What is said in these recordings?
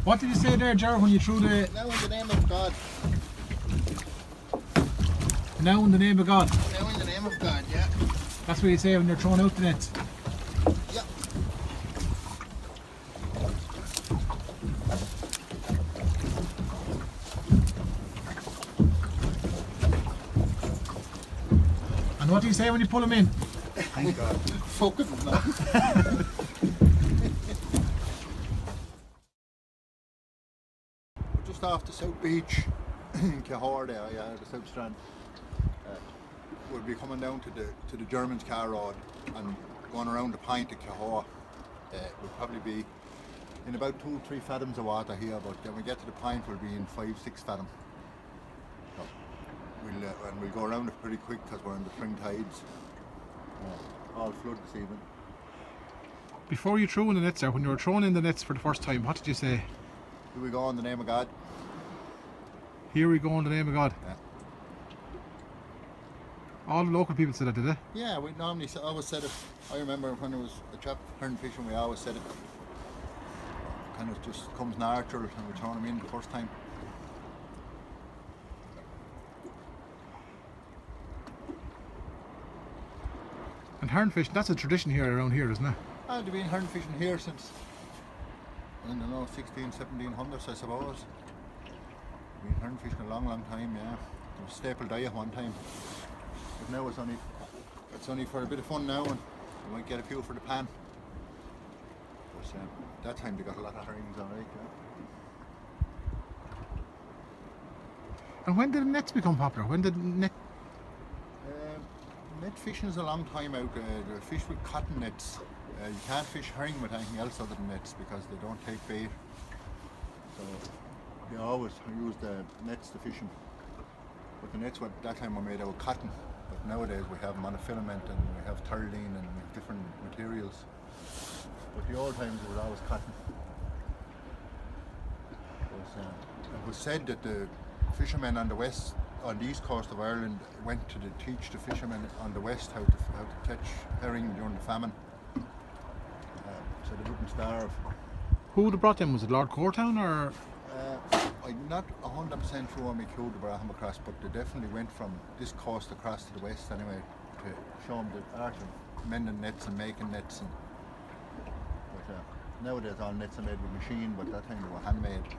What did you say there, Ger, when you threw the... Now in the name of God. Now in the name of God. Now in the name of God, yeah. That's what you say when you're throwing out the nets. Yeah. And what do you say when you pull them in? Thank God. Fuck it, no. We're just off the South Beach in Cahore there, yeah, the South Strand. We'll be coming down to the Germans' car road and going around the point at Cahore. We'll probably be in about 2-3 fathoms of water here, but when we get to the point we'll be in 5-6 fathoms. So we'll go around it pretty quick because we're in the spring tides. All flood this evening. Before you threw in the nets there, when you were throwing in the nets for the first time, what did you say? Here we go in the name of God. Here we go in the name of God. Yeah. All the local people said that, did they? Yeah, we normally always said it. I remember when I was a chap herring fishing, we always said it. Kind of just comes natural and we throw them in the first time. And herring fishing, that's a tradition here around here, isn't it? They've been herring fishing here since, I don't know, 1700s I suppose. Been herring fishing a long time, yeah. It was a staple diet one time. But now it's only for a bit of fun now, and you might get a few for the pan. But that time they got a lot of herrings, alright, yeah. And when did the nets become popular? When did net... Net fishing is a long time out. They're fished with cotton nets. You can't fish herring with anything else other than nets because they don't take bait. So they always use the nets to fish them. But the nets at that time were made out of cotton. But nowadays we have monofilament and we have turleen and we have different materials. But the old times it was always cotton. It was said that the fishermen on the east coast of Ireland went to teach the fishermen on the west how to catch herring during the famine, so they wouldn't starve. Who would have brought them? Was it Lord Cortown or...? I'm not 100% sure on my clue to brought them across, but they definitely went from this coast across to the west anyway to show them the art of mending nets and making nets. But nowadays all nets are made with machine, but that time they were handmade.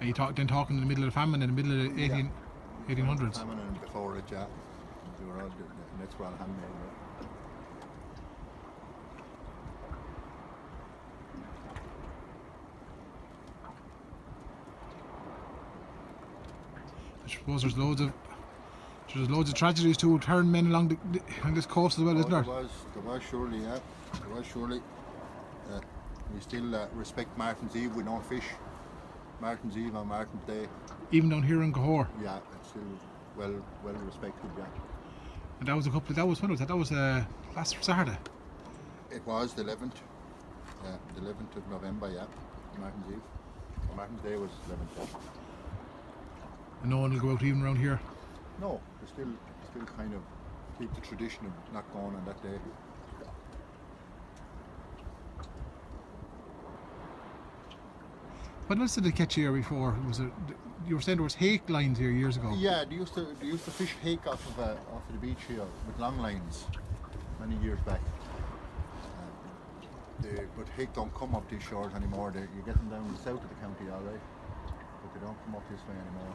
Are you talking in the middle of the famine, in the middle of the 1800s? Famine and before it, yeah. They were all, the nets were all handmade. Yeah. I suppose there's loads of tragedies to turn men along this coast as well, isn't there? There was surely, yeah. There was surely. We still respect Martin's Eve. We don't fish Martin's Eve on Martin's Day. Even down here in Cahore. Yeah, it's still well respected. Yeah. And that was when was that? That was last Saturday. It was the 11th. Yeah, the 11th of November. Yeah, Martin's Eve. Well, Martin's Day was 11th. And no one will go out even around here. No, we still kind of keep the tradition of not going on that day. What else did they catch here before? You were saying there was hake lines here years ago. Yeah, they used to fish hake off of the beach here with long lines many years back. But hake don't come up these shores anymore. You get them down the south of the county, all right, but they don't come up this way anymore.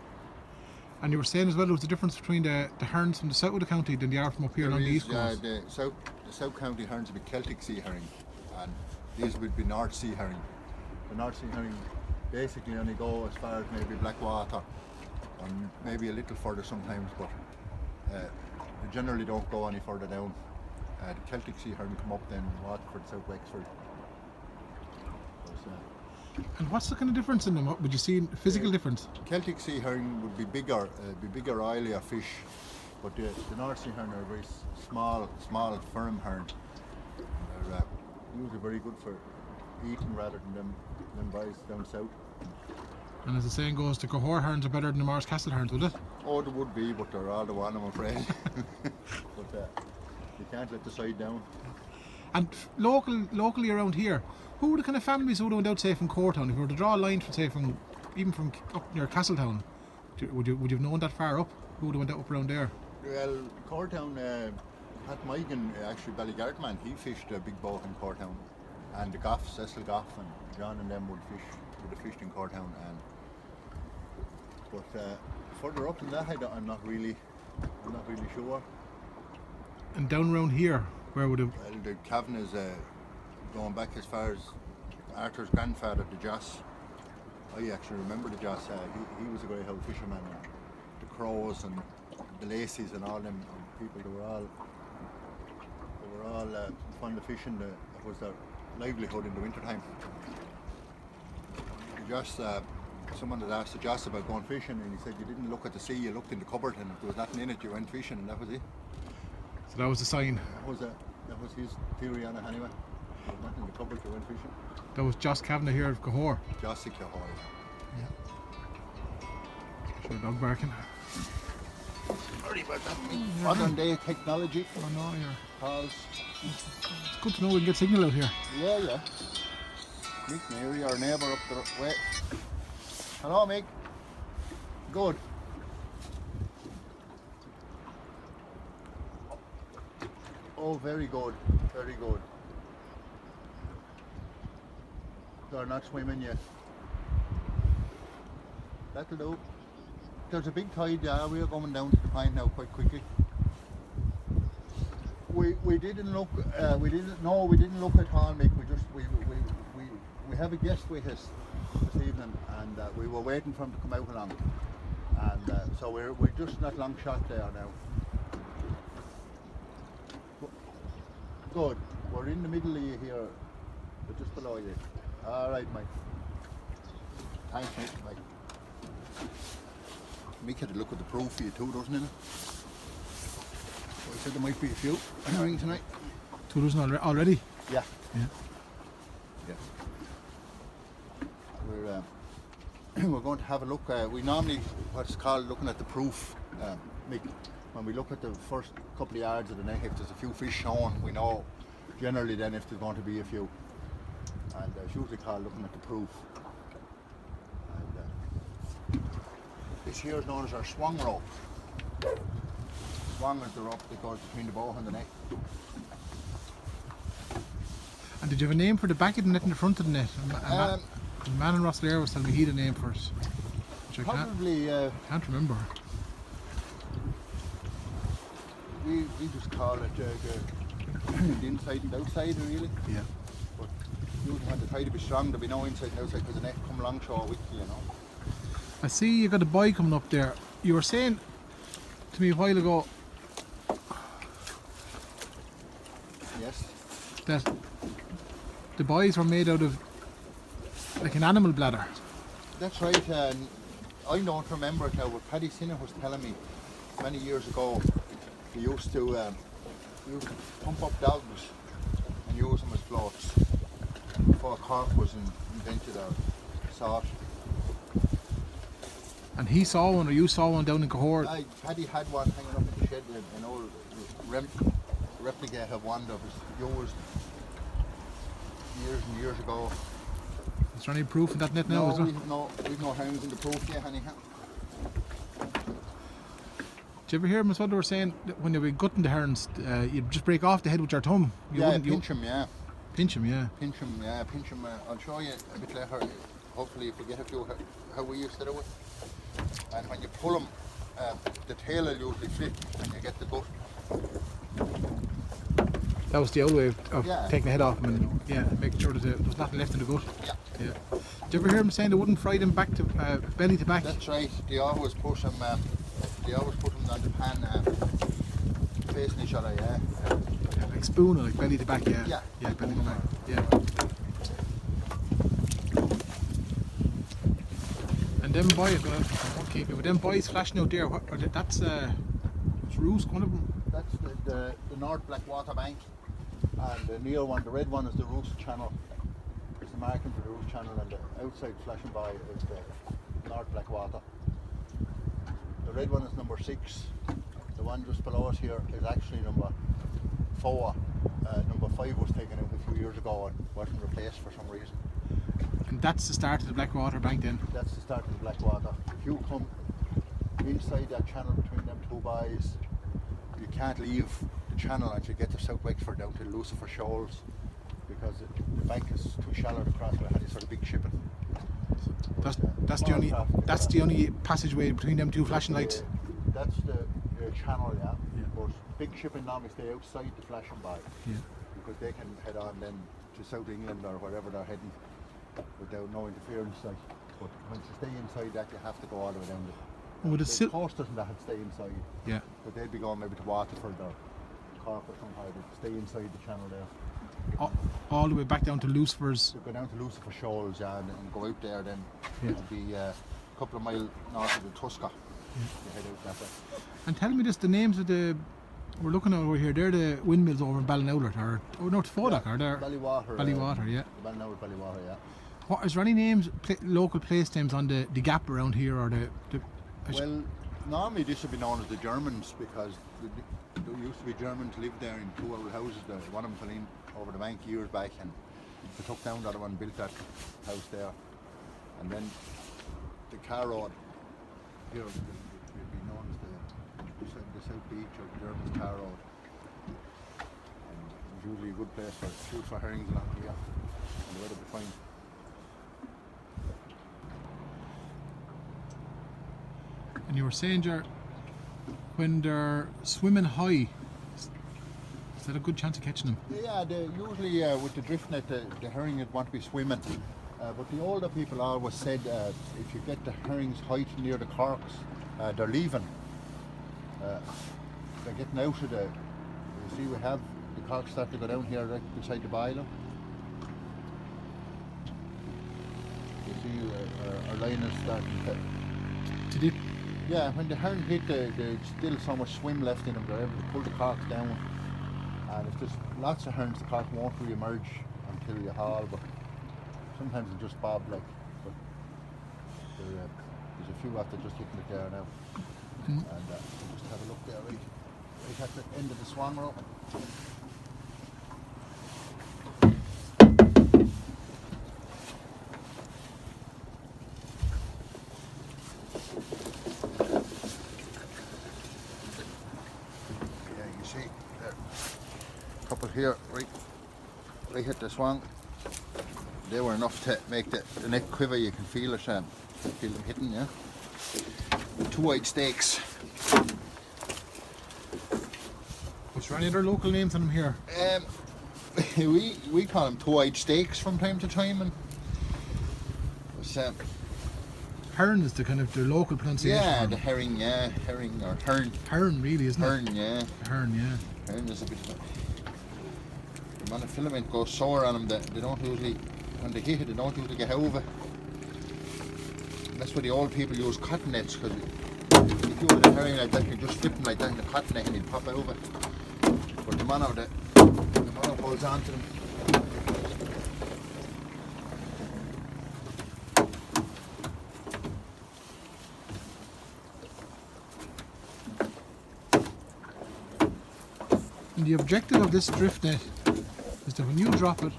And you were saying as well there was a difference between the herons from the south of the county than they are from up here along the east coast. The south county herons would be Celtic sea herring, and these would be North Sea herring. The North Sea herring basically only go as far as maybe Blackwater and maybe a little further sometimes, but they generally don't go any further down. The Celtic sea herring come up then Waterford, South Wexford. And what's the kind of difference in them? Would you see a physical difference? Celtic sea herring would be bigger, oilier fish, but the North Sea herring are very small, firm herring. They're usually very good for eating rather than them boys down south. And as the saying goes, the Cahore herons are better than the Mars Castle herons, would it? Oh, they would be, but they're all the one, I'm afraid. But you can't let the side down. And locally around here, who were the kind of families who would have went out, say, from Coretown? If you were to draw a line from, say, even from up near Castletown, would you have known that far up? Who would have went out up around there? Well, Coretown, Pat Migan, actually Ballygart man, he fished a big boat in Coretown, and the Goff, Cecil Goff and John and them would have fished in Coretown. But further up than that, I'm not really sure. And down around here, where would have? Well, the Kavanagh's going back as far as Arthur's grandfather, the Joss. I actually remember the Joss. He was a great old fisherman. The Crows and the Lacys and all them people, they were all fond of fishing. That was their livelihood in the winter time. The Joss, someone had asked the Joss about going fishing, and he said you didn't look at the sea, you looked in the cupboard, and if there was nothing in it, you went fishing, and that was it. So that was the sign. That was his theory on it anyway. There was nothing in the cupboard, you went fishing. That was Joss Kavanagh here of Cahore. Joss Cahore. Yeah. Sure, dog barking. Sorry about that. Modern day technology. Oh no, here. Pause. It's good to know we can get signal out here. Yeah. Mick Mary, our neighbour up the way. Hello, Mick. Good. Oh, very good. Very good. They're not swimming yet. That'll do. There's a big tide, yeah. We're going down to the pine now quite quickly. We didn't look. We didn't look at all, Mick. We have a guest with us this evening, and we were waiting for him to come out along, and so we're just not long shot there now. Good. We're in the middle of you here. We're just below you. All right, Mike. Thanks, Mike. Mick had a look at the proof for you too, doesn't he? So I said there might be a few herring tonight. 2 dozen already? Yeah. Yeah. We're going to have a look. We normally what's called looking at the proof, Mick. When we look at the first couple of yards of the net, if there's a few fish shown, we know generally then if there's going to be a few. And it's usually called looking at the proof. And this here is known as our swung rope. Swung is the rope that goes between the bow and the net. And did you have a name for the back of the net and the front of the net? The man in Rosslare was telling me he had a name for it, which I probably can't remember. We just call it the inside and outside, really. Yeah. But usually when they try to be strong, there'll be no inside and outside because the net come along shore with you, I see you got a boy coming up there. You were saying to me a while ago Yes. that the boys were made out of like an animal bladder. That's right. I don't remember it now, but Paddy Sinner was telling me many years ago he used to pump up dogs and use them as floats before cork was invented or sought. And he saw one, or you saw one down in Cahore. Paddy had one hanging up in the shed, an old replica of one that was used years and years ago. Is there any proof in that net now? Is there? We've no hounds in the proof yet anyhow. Did you ever hear Miss Wonder were saying that when they were gutting the herons, you'd just break off the head with your thumb? Pinch them, yeah. Pinch them, yeah. Pinch them. I'll show you a bit later, hopefully if we get a few, how we used to do it. And when you pull them, the tail will usually flip and you get the gut. That was the old way of taking the head off them and making sure that there was nothing left in the gut. Yeah. Did you ever hear them saying they wouldn't fry them back to belly to back? That's right. They always put them on the pan facing each other, Like spoon or like belly to back, Yeah, belly to back, yeah. And them boys, with them boys flashing out there, that's Roos, one of them. That's the North Blackwater Bank, and the near one, the red one, is the Roos Channel. It's the marking for the Roos Channel, and the outside flashing by is the North Blackwater. The red one is number 6. The one just below us here is actually number 4. Number 5 was taken out a few years ago and wasn't replaced for some reason. And that's the start of the Blackwater Bank then? That's the start of the Blackwater. If you come inside that channel between them two buys, you can't leave the channel until you get to South Wexford down to Lucifer Shoals, because the bank is too shallow to cross with any sort of big shipping. That's the only passageway between them two flashing lights. That's the channel, yeah. But big shipping normally stay outside the flashing by, because they can head on then to South England or wherever they're heading without no interference. Like, but once you stay inside that, you have to go all the way down the coast doesn't have to stay inside. Yeah. But they'd be going maybe to Waterford or Cork or somehow. They'd stay inside the channel there. All the way back down to Lucifer's. Go down to Lucifer Shoals, and go out there. Then it'll be a couple of miles north of the Tusker. You head out that way. And tell me just the names of we're looking at over here. They're the windmills over in Ballinowlet, or North Fodock, are there? Ballywater. Ballywater, yeah. Ballinowlet, Ballywater, yeah. What is there any names, local place names on the gap around here, or the? Well, normally this would be known as the Germans, because there used to be Germans lived there in two old houses. One of them fell in over the bank years back, and they took down the other one, built that house there, and then the car road here would be known as the South Beach or the Germans car road. And it was usually a good place for shoot for herrings along here, and the weather would be fine. And you were saying, Ger, when they're swimming high, is that a good chance of catching them? Yeah, usually with the drift net, the herring would want to be swimming. But the older people always said if you get the herrings height near the corks, they're leaving. They're getting out of you see, we have the corks start to go down here right beside the boiler. You see our line is starting to dip. Yeah, when the herring hit, there's still so much swim left in them, they're able to pull the corks down. And if there's lots of herrings, the cork won't re-emerge until you haul, but sometimes they just bob like. But there's a few after just hitting it there now. And we'll just have a look there, right at the end of the swan rope. Couple here, right hit the swan. They were enough to make the neck quiver. You can feel it, feel them hitting, yeah. 2 white stakes. What's there any other local names on them here? We call them 2 white stakes from time to time, and Hearn is the kind of the local pronunciation. Yeah, the herring, herring or hern. Hearn, really, isn't Hern, it? yeah. Hern, yeah. Hern is a bit of a... The monofilament goes sour on them. They don't usually, when they hit it, they don't usually get over. And that's why the old people use cotton nets, because if you hold a herring like that, you just flip them like that in the cotton net and he'll pop over. But the mono holds on to them. And the objective of this drift net is that when you drop it,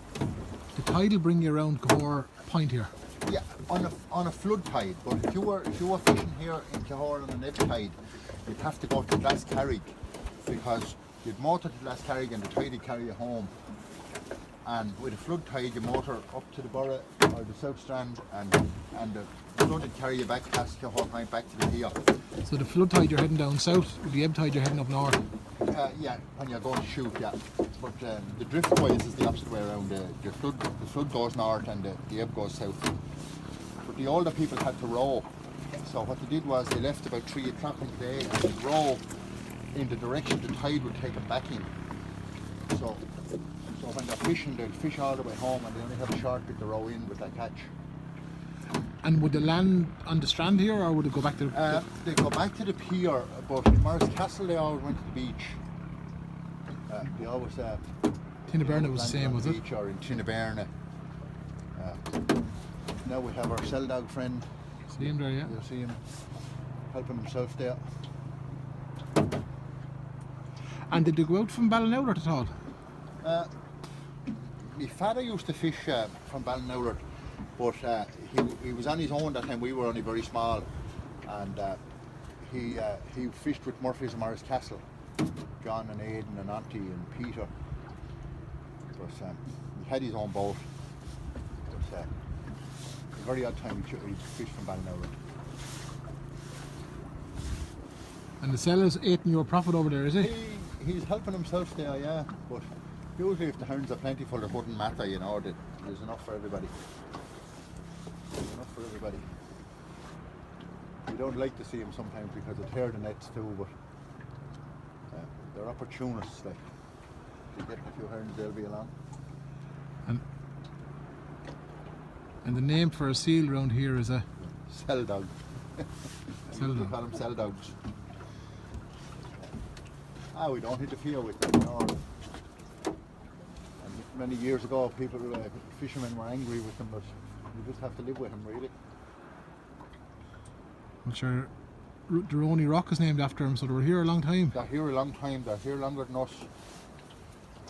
the tide will bring you around Cahore Point here. Yeah, on a flood tide. But if you were fishing here in Cahore on an ebb tide, you'd have to go to Glascarrig, because you'd motor to Glascarrig and the tide would carry you home. And with a flood tide, you motor up to the Borough or the South Strand, and the flood would carry you back past Cahore Point back to the pier. So the flood tide you're heading down south, with the ebb tide you're heading up north. Yeah, when you're going to shoot, yeah. But the drift wise is the opposite way around. The flood goes north and the ebb goes south. But the older people had to row. So what they did was they left about 3 o'clock in the day and they'd row in the direction the tide would take them back in. So when they're fishing, they'll fish all the way home and they only have a short bit to row in with that catch. And would they land on the strand here, or would it go back to the... They go back to the pier, but in Morris Castle they always went to the beach. They always... Tinnaberna was the same, was it? Beach or in Tinnaberna. Now we have our cell dog friend. See him there, yeah? You'll see him helping himself there. And did they go out from Ballinowlet at all? My father used to fish from Ballinowler, but he was on his own that time. We were only very small, and he fished with Murphy's and Morris Castle, John and Aidan and Auntie and Peter. But he had his own boat. But a very odd time he fished from Ballinowler. And the seller's eating your profit over there, is he? He's helping himself there, yeah. But usually if the herons are plentiful, it wouldn't matter, you know. There's enough for everybody. There's enough for everybody. You don't like to see them sometimes because they tear the nets too, but they're opportunists. Like, if you get a few herons, they'll be along. And the name for a seal around here is a Cell dog. cell We dog. call them cell dogs. We don't interfere with them, you know. And many years ago, fishermen were angry with them, but you just have to live with them, really. I'm sure Deroni Rock is named after him, so they were here a long time. They're here a long time. They're here longer than us.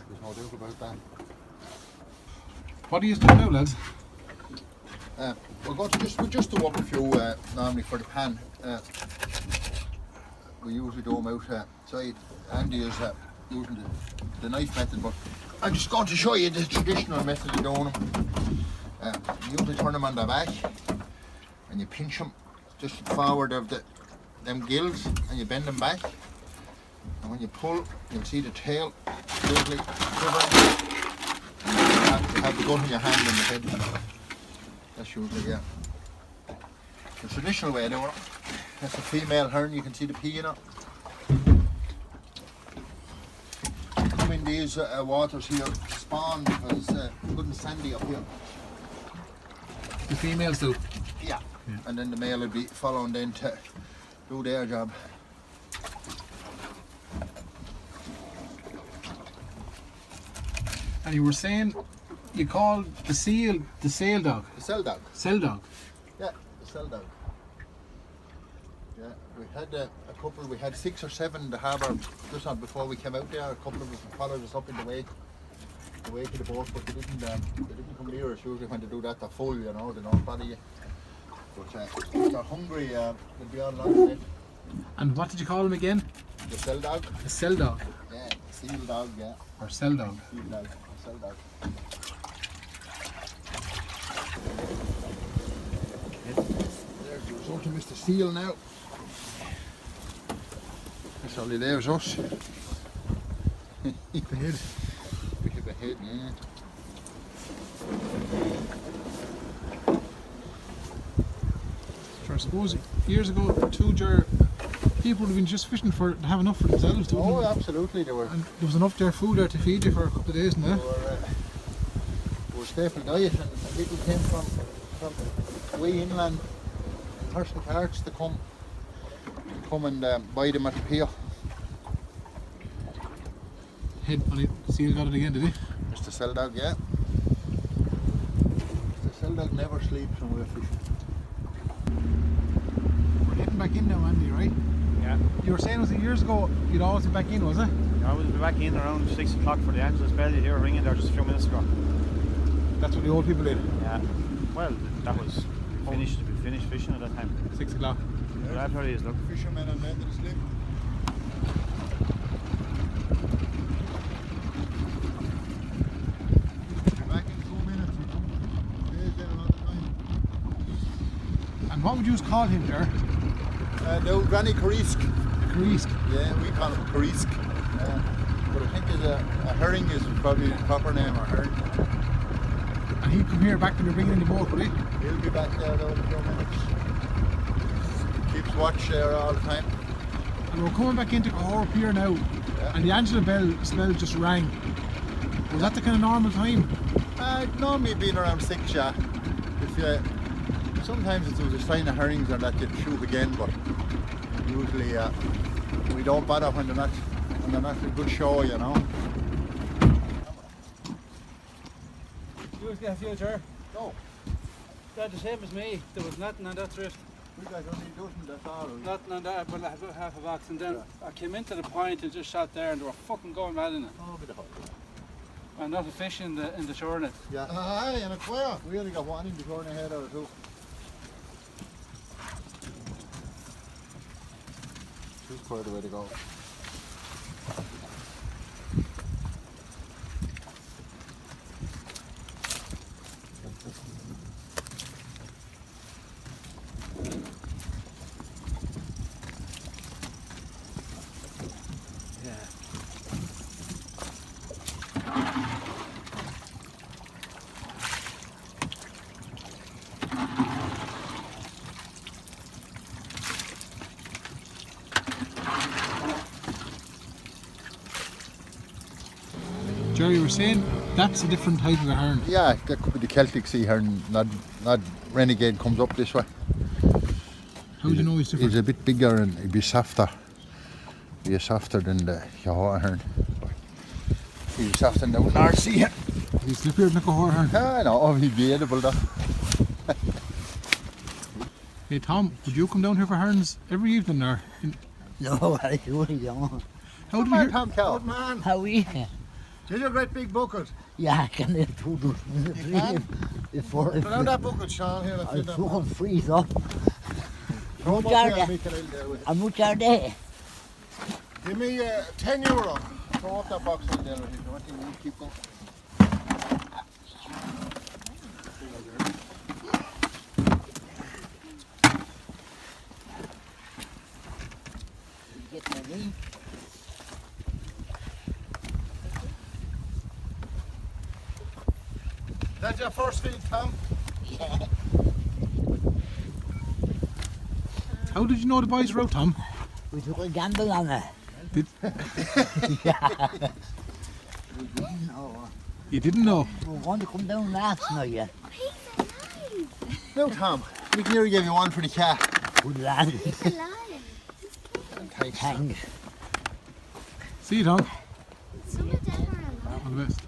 There's no doubt about that. What do you do now, lads? We're going to just do up a few normally for the pan. We usually do them outside. Andy is using the knife method, but I'm just going to show you the traditional method of doing them. You usually turn them on their back and you pinch them just forward of them gills and you bend them back. And when you pull, you'll see the tail gently quivering. You have the gun in your hand and the head. That's usually, yeah. The traditional way of doing it. That's a female hern, you can see the pea in it. Come in these waters here, spawn because it's good and sandy up here. The females do. Yeah. And then the male will be following then to do their job. And you were saying you called the seal the sail dog. The cell dog. Cell dog. Yeah, the cell dog. Yeah, we had a couple, we had 6 or 7 in the harbour just on before we came out there. A couple of them followed us up in the way to the boat, but they didn't come near us. Usually when they do that, they're full, you know, they don't bother you. But if they're hungry, they'll be on along then. And what did you call him again? The cell dog? A cell dog. Yeah, seal dog, yeah. Or cell dog. Seal dog, cell dog. There's the result of Mr. Seal now. That's all he leaves us. The head. Look at the head, yeah. So I suppose years ago, people would have been just fishing to have enough for themselves, too. Oh, absolutely they were. And there was enough there food there to feed you for a couple of days, and They were staple diet, and people came from way inland, person carts to come and buy them at the pier. Head on it. Seal got it again, did he? Mr. Cell Dog, yeah. Mr. Cell Dog never sleeps when we're fishing. We're heading back in now, Andy, right? Yeah. You were saying, was it years ago, you'd always be back in, was it? I was back in around 6 o'clock for the Angelus bell. You hear ringing there just a few minutes ago. That's what the old people did. Yeah. Well, that was finished fishing at that time. 6 o'clock. But that really is, look. Fishermen and men that sleep. Back in 2 minutes, you know. Stays there a lot of time. And what would you call him there? The old Granny Carisk. Creased. Yeah, we call him Carisk. But I think a herring is probably the proper name, or herring. And he'd come here back when you're bringing in the boat, would he? He'll be back there though in a few minutes. He keeps watch there all the time. And we're coming back into Cahore Pier now, Yeah. and the Angela Bell smell just rang. Was that the kind of normal time? Normally being around 6, yeah. Sometimes if there was a sign of herrings or that, you'd shoot again, but usually we don't bother when they're not a good show, you know. You was a future. No, They're the same as me. There was nothing on that drift. we got only a dozen, that's all. Nothing on that, but I have half a box. And then I came into the point and just shot there and they were fucking going mad in it. Oh, bit of hot. And not a fish in the shore net. Yeah. Aye, and a quail. We only got one in the corner head or two. Two's quite the way to go. Jerry, you were saying that's a different type of a heron. Yeah, that could be the Celtic sea heron. Not renegade comes up this way. How do you know he's different? He's a bit bigger and he'd be softer. He's softer than the Cahore heron. He's softer than the North Sea heron. He's slippier than the Cahore heron. Ah, no, he'd be edible though. Hey Tom, would you come down here for herons every evening or? No, I really don't. How do you hear? Tom Cow. Good man. How are you? Did you a great big bucket? Yeah, I can live through can? before Put down that bucket, Sean, here. I fucking freeze up. Throw 'em Much up are here, they? Michael, there with it. How much are they? Give me €10. Throw up that box in there with it. What do you need? Keep going. Get my knee. That's your first feed, Tom? Yeah. How did you know the boys were out, Tom? We took a gamble on it. Did Yeah. We didn't know. you didn't know? We were going to come down last night, yeah. No, Tom. We can nearly give you one for the cat. Good lad. Thanks. Thanks. See you, Tom. Some of them are alive. All the best.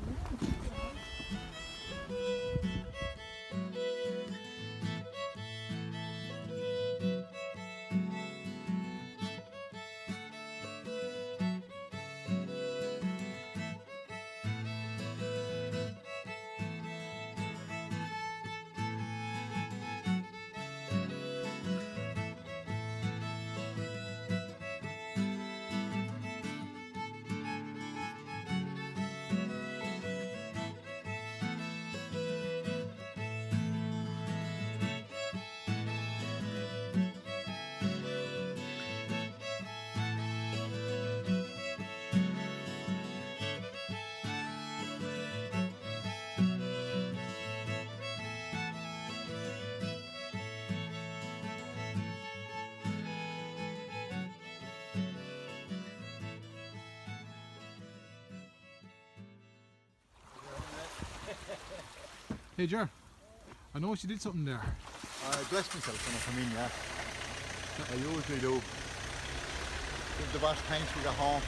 Hey, Jer. I noticed you did something there. I dress myself when I come in, yeah. I usually do. Give the boss thanks we got home.